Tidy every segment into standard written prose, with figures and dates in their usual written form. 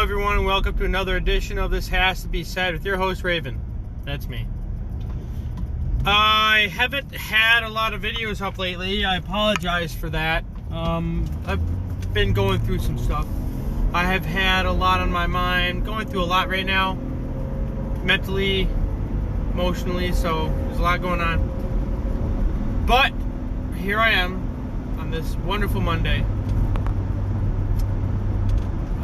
everyone, and welcome to another edition of This Has to Be Said with your host, Raven. That's me. I haven't had a lot of videos up lately. I apologize for that. I've been going through some stuff. I have had a lot on my mind, going through a lot right now, mentally, emotionally, so there's a lot going on. But here I am on this wonderful Monday.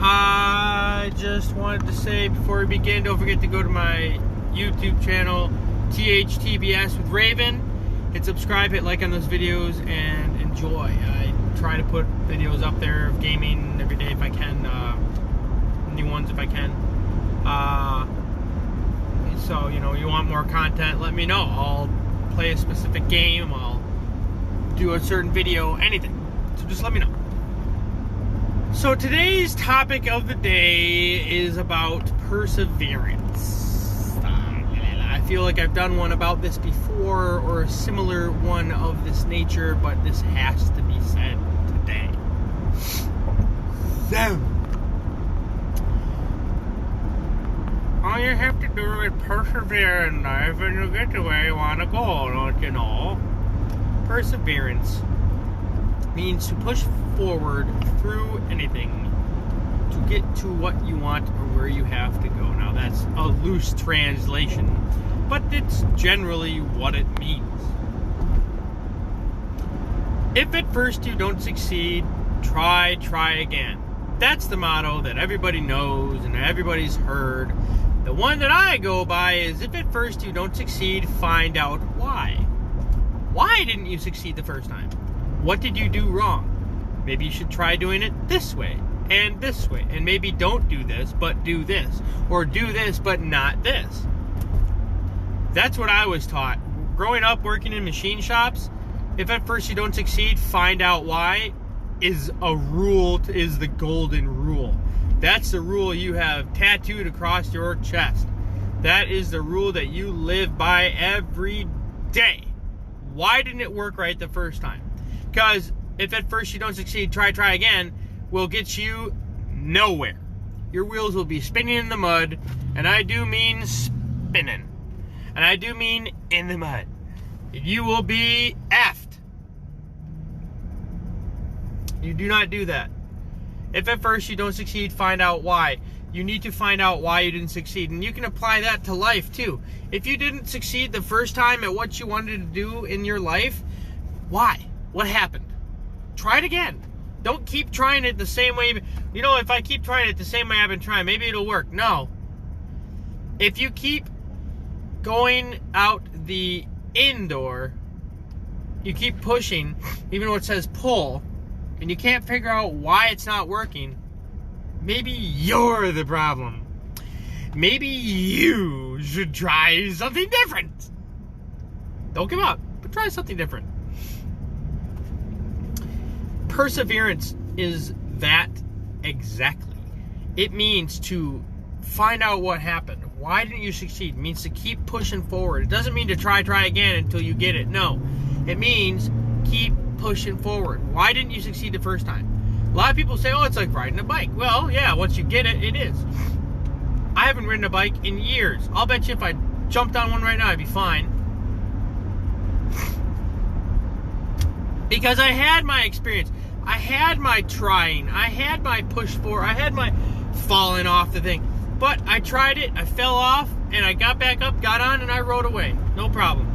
I just wanted to say before we begin, don't forget to go to my YouTube channel, THTBS with Raven. Hit subscribe, hit like on those videos, and enjoy. I try to put videos up there of gaming every day if I can, new ones if I can. So, you want more content, let me know. I'll play a specific game, I'll do a certain video, anything. So just let me know. So today's topic of the day is about perseverance. I feel like I've done one about this before, or a similar one of this nature, but this has to be said today. So, all you have to do is persevere in life and you'll get to where you want to go, don't you know? Perseverance means to push forward through anything to get to what you want or where you have to go. Now that's a loose translation, but it's generally what it means. If at first you don't succeed, try again. That's the motto that everybody knows and everybody's heard. The one that I go by is, if at first you don't succeed, find out why. Why didn't you succeed the first time? What did you do wrong? Maybe you should try doing it this way, and maybe don't do this, but do this, or do this, but not this. That's what I was taught. Growing up working in machine shops, if at first you don't succeed, find out why, is a rule, is the golden rule. That's the rule you have tattooed across your chest. That is the rule that you live by every day. Why didn't it work right the first time? Because if at first you don't succeed, try again, will get you nowhere. Your wheels will be spinning in the mud, and I do mean spinning. And I do mean in the mud. You will be effed. You do not do that. If at first you don't succeed, find out why. You need to find out why you didn't succeed. And you can apply that to life too. If you didn't succeed the first time at what you wanted to do in your life, why? What happened? Try it again. Don't keep trying it the same way. If I keep trying it the same way I've been trying, maybe it'll work. No. If you keep going out the indoor, you keep pushing, even though it says pull, and you can't figure out why it's not working, maybe you're the problem. Maybe you should try something different. Don't give up, but try something different. Perseverance is that exactly. It means to find out what happened. Why didn't you succeed? It means to keep pushing forward. It doesn't mean to try again until you get it. No. It means keep pushing forward. Why didn't you succeed the first time? A lot of people say, oh, it's like riding a bike. Well, yeah, once you get it, it is. I haven't ridden a bike in years. I'll bet you if I jumped on one right now, I'd be fine. Because I had my experience. I had my trying. I had my push forward. I had my falling off the thing. But I tried it. I fell off. And I got back up, got on, and I rode away. No problem.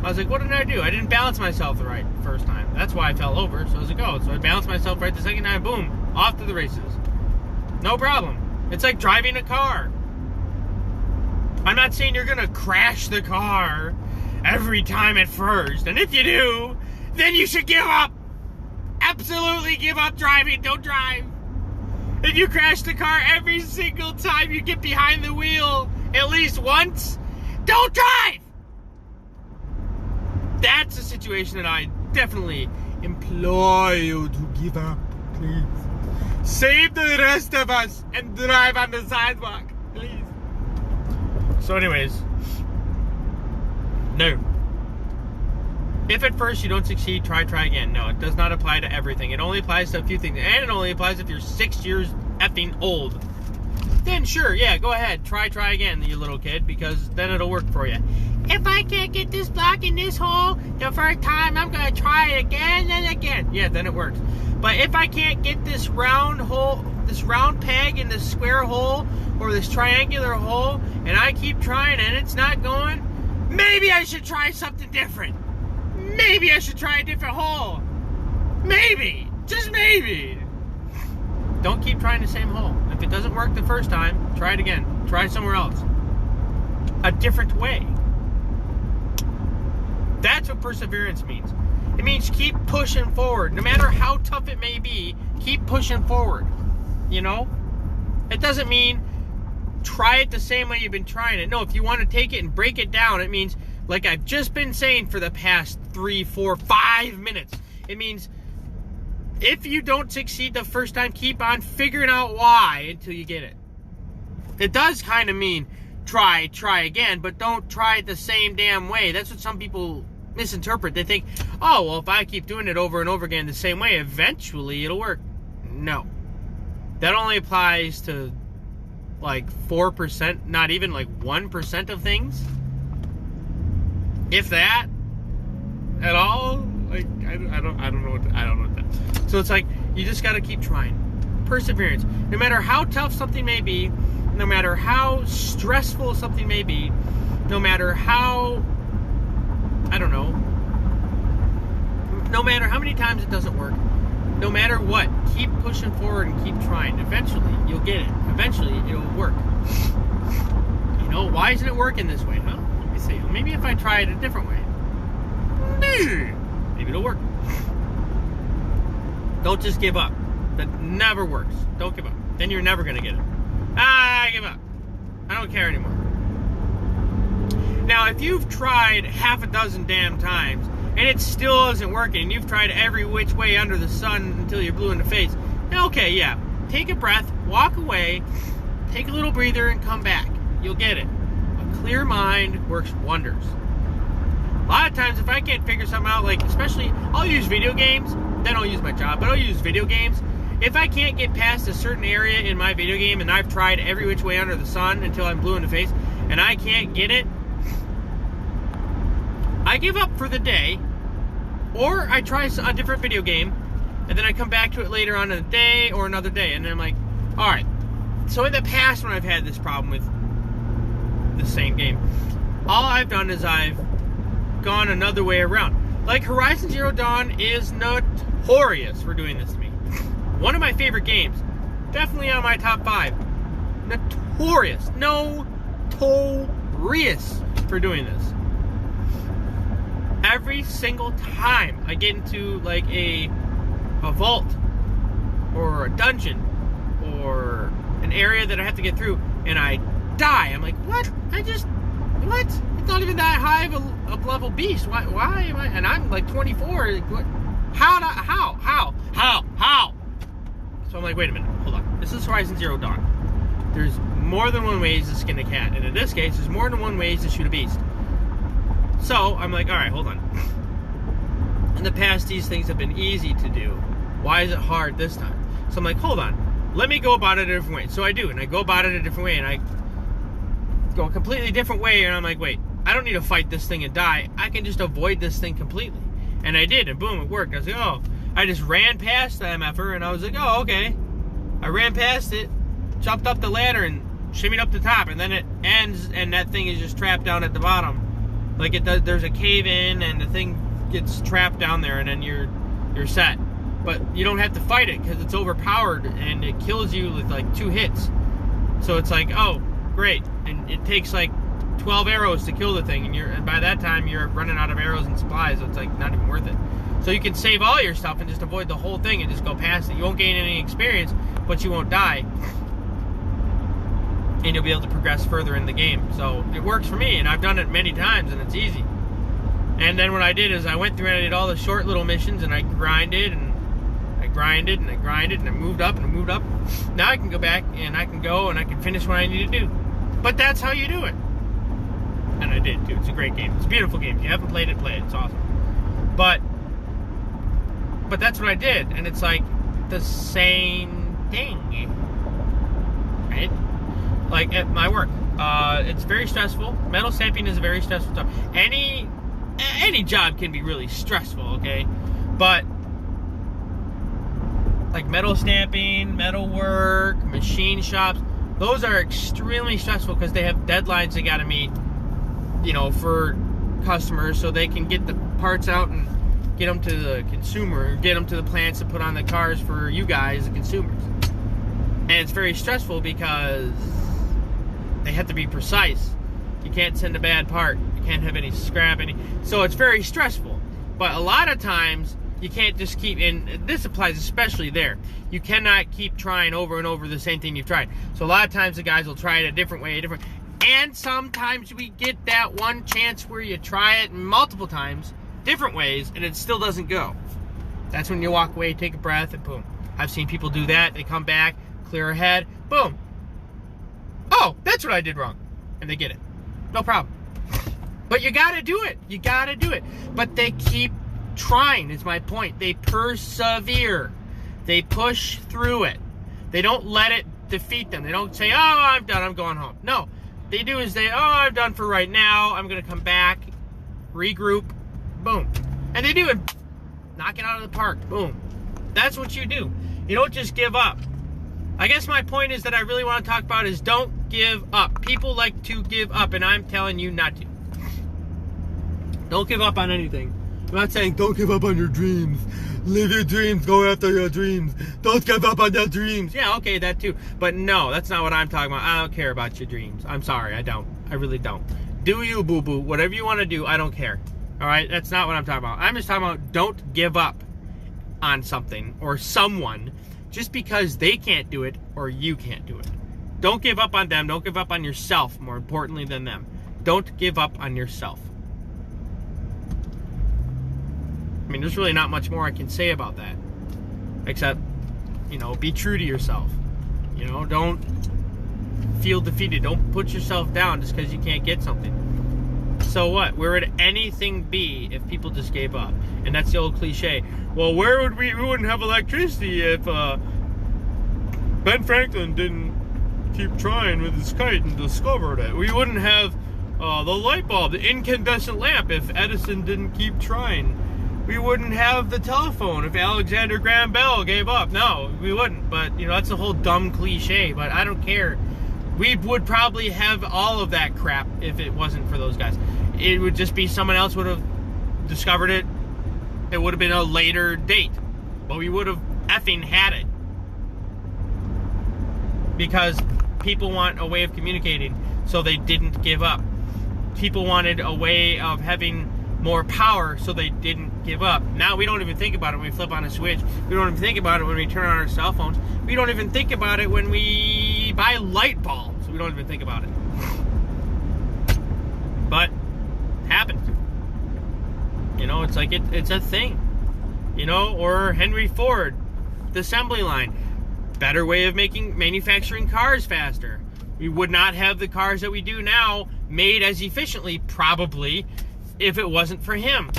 I was like, what did I do? I didn't balance myself the right first time. That's why I fell over. So I was like, oh. So I balanced myself right the second time. Boom. Off to the races. No problem. It's like driving a car. I'm not saying you're going to crash the car every time at first. And if you do, then you should give up. Absolutely give up driving. Don't drive. If you crash the car every single time you get behind the wheel at least once, don't drive. That's a situation that I definitely implore you to give up, please. Save the rest of us and drive on the sidewalk, please. So anyways, no. If at first you don't succeed, try again. No, it does not apply to everything. It only applies to a few things. And it only applies if you're 6 years effing old. then sure, yeah, go ahead. Try again, you little kid, because then it'll work for you. If I can't get this block in this hole the first time, I'm going to try it again and again. Yeah, then it works. But if I can't get this round hole, this round peg in this square hole, or this triangular hole, and I keep trying and it's not going, maybe I should try something different. Maybe I should try a different hole. Maybe. Just maybe. Don't keep trying the same hole. If it doesn't work the first time, try it again. Try somewhere else. A different way. That's what perseverance means. It means keep pushing forward. No matter how tough it may be, keep pushing forward. You know? It doesn't mean try it the same way you've been trying it. No, if you want to take it and break it down, it means, like I've just been saying for the past 3, 4, 5 minutes, it means if you don't succeed the first time, keep on figuring out why until you get it. It does kind of mean try again, but don't try it the same damn way. That's what some people misinterpret. They think, oh, well, if I keep doing it over and over again the same way, eventually it'll work. No. That only applies to like 4%, not even like 1% of things. If that at all. Like I don't know what that. So it's like you just got to keep trying. Perseverance. No matter how tough something may be, no matter how stressful something may be, no matter how, I don't know, no matter how many times it doesn't work, no matter what, keep pushing forward and keep trying. Eventually you'll get it. Eventually it'll work. You know, why isn't it working this way? Huh? Let me see. Maybe if I try it a different way. Maybe it'll work. Don't just give up. That never works. Don't give up. Then you're never going to get it. I give up. I don't care anymore. Now, if you've tried half a dozen damn times and it still isn't working, and you've tried every which way under the sun until you're blue in the face, okay, yeah. Take a breath, walk away, take a little breather, and come back. You'll get it. A clear mind works wonders. A lot of times, if I can't figure something out, like, especially, I'll use video games. Then I'll use my job, but I'll use video games. If I can't get past a certain area in my video game, and I've tried every which way under the sun until I'm blue in the face, and I can't get it, I give up for the day, or I try a different video game, and then I come back to it later on in the day or another day, and then I'm like, all right. So in the past, when I've had this problem with the same game, all I've done is I've gone another way around. Like, Horizon Zero Dawn is notorious for doing this to me. One of my favorite games. Definitely on my top 5. Notorious for doing this. Every single time I get into, like, a vault, or a dungeon, or an area that I have to get through, and I die, I'm like, what? What? It's not even that high of a level beast. Why am I? And I'm like 24. How? So I'm like, wait a minute, hold on. This is Horizon Zero Dawn. There's more than one way to skin a cat, and in this case, there's more than one way to shoot a beast. So I'm like, all right, hold on. In the past, these things have been easy to do. Why is it hard this time? So I'm like, hold on. Let me go about it a different way. So I do, and I go about it a different way, and I go a completely different way, and I'm like, wait, I don't need to fight this thing and die. I can just avoid this thing completely. And I did, and boom, it worked. I was like, oh, I just ran past the MFR, and I was like, oh, okay. I ran past it, jumped up the ladder, and shimmied up the top, and then it ends, and that thing is just trapped down at the bottom. Like, it does, there's a cave in, and the thing gets trapped down there, and then you're set. But you don't have to fight it, because it's overpowered, and it kills you with, like, 2 hits. So it's like, oh, great. And it takes, like, 12 arrows to kill the thing, and by that time you're running out of arrows and supplies, so it's like not even worth it. So you can save all your stuff and just avoid the whole thing and just go past it. You won't gain any experience, but you won't die, and you'll be able to progress further in the game. So it works for me, and I've done it many times, and it's easy. And then what I did is I went through and I did all the short little missions, and I grinded, and I grinded, and I grinded, and I moved up, and I moved up. Now I can go back, and I can go, and I can finish what I need to do. But that's how you do it. And I did, too. It's a great game. It's a beautiful game. If you haven't played it, play it. It's awesome. But that's what I did. And it's like the same thing. Right? like at my work. It's very stressful. Metal stamping is a very stressful job. Any job can be really stressful, okay? But like metal stamping, metal work, machine shops, those are extremely stressful because they have deadlines they got to meet, you know, for customers, so they can get the parts out and get them to the consumer, get them to the plants to put on the cars for you guys, the consumers. And it's very stressful because they have to be precise. You can't send a bad part. You can't have any scrap, so it's very stressful. But a lot of times you can't just keep, and this applies especially there, you cannot keep trying over and over the same thing you've tried. So a lot of times the guys will try it a different way, and sometimes we get that one chance where you try it multiple times, different ways, and it still doesn't go. That's when you walk away, take a breath, and boom. I've seen people do that. They come back, clear ahead, boom. Oh, that's what I did wrong. And they get it. No problem. But you gotta do it. You gotta do it. But they keep trying, is my point. They persevere. They push through it. They don't let it defeat them. They don't say, oh, I'm done, I'm going home. No. They do is they, oh, I'm done for right now. I'm gonna come back, regroup, boom. And they do it. Knock it out of the park. Boom. That's what you do. You don't just give up. I guess my point is that I really want to talk about is don't give up. People like to give up, and I'm telling you not to. Don't give up on anything. I'm not saying don't give up on your dreams. Live your dreams. Go after your dreams. Don't give up on your dreams. Yeah, okay, that too. But no, that's not what I'm talking about. I don't care about your dreams. I'm sorry, I don't. I really don't. Do you, boo-boo. Whatever you want to do, I don't care. All right? That's not what I'm talking about. I'm just talking about don't give up on something or someone just because they can't do it or you can't do it. Don't give up on them. Don't give up on yourself, more importantly than them. Don't give up on yourself. I mean, there's really not much more I can say about that. Except, you know, be true to yourself. You know, don't feel defeated. Don't put yourself down just because you can't get something. So what? Where would anything be if people just gave up? And that's the old cliche. Well, where would we wouldn't have electricity if Ben Franklin didn't keep trying with his kite and discovered it. We wouldn't have the light bulb, the incandescent lamp, if Edison didn't keep trying. We wouldn't have the telephone if Alexander Graham Bell gave up. No, we wouldn't. But, you know, that's a whole dumb cliche. But I don't care. We would probably have all of that crap if it wasn't for those guys. It would just be someone else would have discovered it. It would have been a later date. But we would have effing had it. Because people want a way of communicating, so they didn't give up. People wanted a way of having more power, so they didn't give up. Now we don't even think about it when we flip on a switch. We don't even think about it when we turn on our cell phones. We don't even think about it when we buy light bulbs. We don't even think about it. But it happens. You know, it's like it's a thing. You know, or Henry Ford, the assembly line. Better way of manufacturing cars faster. We would not have the cars that we do now made as efficiently, probably, if it wasn't for him.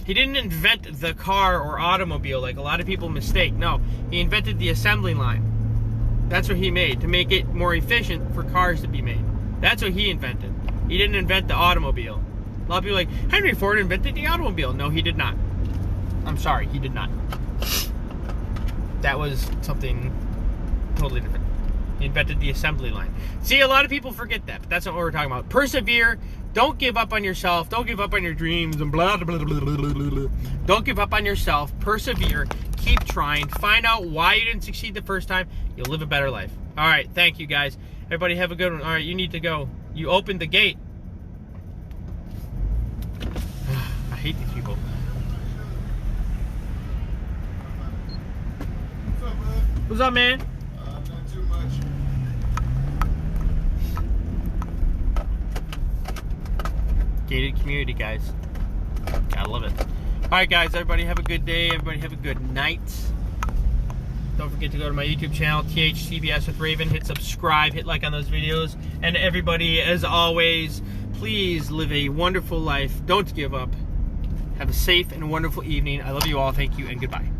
He didn't invent the car or automobile like a lot of people mistake. No, he invented the assembly line. That's what he made, to make it more efficient for cars to be made. That's what he invented. He didn't invent the automobile. A lot of people are like, Henry Ford invented the automobile. No, he did not. I'm sorry, he did not. That was something totally different. He invented the assembly line. See, a lot of people forget that, but that's not what we're talking about. Persevere. Don't give up on yourself. Don't give up on your dreams and blah, blah, blah, blah, blah, blah. Don't give up on yourself. Persevere. Keep trying. Find out why you didn't succeed the first time. You'll live a better life. All right. Thank you, guys. Everybody have a good one. All right. You need to go. You opened the gate. I hate these people. What's up, man? Not too much. Gated community, guys. I love it. Alright, guys, everybody have a good day. Everybody have a good night. Don't forget to go to my YouTube channel, THCBS with Raven. Hit subscribe, hit like on those videos. And everybody, as always, please live a wonderful life. Don't give up. Have a safe and wonderful evening. I love you all. Thank you and goodbye.